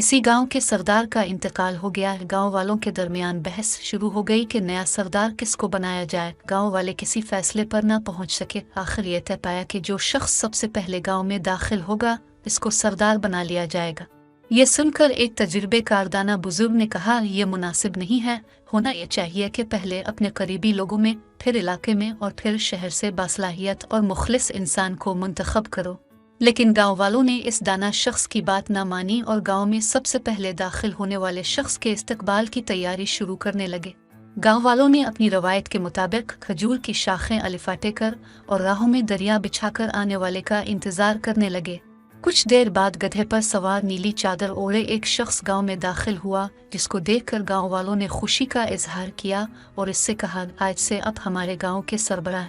किसी गांव के सरदार का इंतकाल हो गया। गांव वालों के दरमियान बहस शुरू हो गई कि नया सरदार किसको बनाया जाए। गांव वाले किसी फैसले पर न पहुंच सके। आखिर ये तय पाया कि जो शख्स सबसे पहले गांव में दाखिल होगा इसको सरदार बना लिया जाएगा। ये सुनकर एक तजुर्बेकार दाना बुजुर्ग ने कहा, यह मुनासिब नहीं है। होना यह चाहिए कि पहले अपने करीबी लोगों में, फिर इलाके में और फिर शहर से बासलाहियत और मुखलिस इंसान को मुंतखब करो। लेकिन गांव वालों ने इस दाना शख्स की बात न मानी और गांव में सबसे पहले दाखिल होने वाले शख्स के इस्तकबाल की तैयारी शुरू करने लगे। गांव वालों ने अपनी रवायत के मुताबिक खजूर की शाखें अलिफाटे कर और राहों में दरिया बिछाकर आने वाले का इंतजार करने लगे। कुछ देर बाद गधे पर सवार नीली चादर ओढ़े एक शख्स गांव में दाखिल हुआ, जिसको देखकर गांव वालों ने खुशी का इजहार किया और इससे कहा, आज से अब हमारे गांव के सरबराह।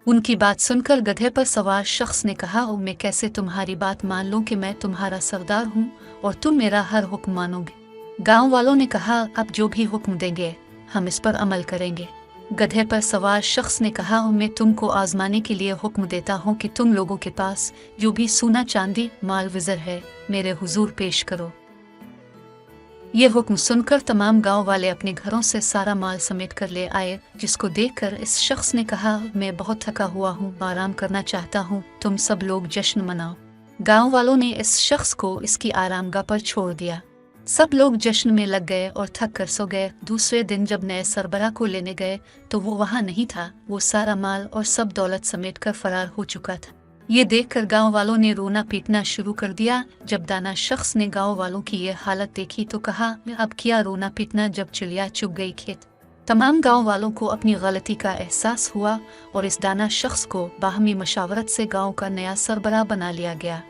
उनकी बात सुनकर गधे पर सवार शख्स ने कहा, मैं कैसे तुम्हारी बात मान लूं कि मैं तुम्हारा सरदार हूं और तुम मेरा हर हुक्म मानोगे। गांव वालों ने कहा, अब जो भी हुक्म देंगे हम इस पर अमल करेंगे। गधे पर सवार शख्स ने कहा, मैं तुमको आजमाने के लिए हुक्म देता हूं कि तुम लोगों के पास जो भी सोना चांदी माल विजर है मेरे हुजूर पेश करो। ये हुक्म सुनकर तमाम गांव वाले अपने घरों से सारा माल समेट कर ले आए, जिसको देखकर इस शख्स ने कहा, मैं बहुत थका हुआ हूँ, आराम करना चाहता हूँ, तुम सब लोग जश्न मनाओ। गांव वालों ने इस शख्स को इसकी आरामगाह पर छोड़ दिया। सब लोग जश्न में लग गए और थक कर सो गए। दूसरे दिन जब नए सरबराह को लेने गए तो वो वहाँ नहीं था। वो सारा माल और सब दौलत समेट कर फरार हो चुका था। ये देखकर गांव वालों ने रोना पीटना शुरू कर दिया। जब दाना शख्स ने गांव वालों की ये हालत देखी तो कहा, अब क्या रोना पीटना जब चिड़िया चुग गई खेत। तमाम गांव वालों को अपनी गलती का एहसास हुआ और इस दाना शख्स को बाहमी मशावरत से गांव का नया सरबराह बना लिया गया।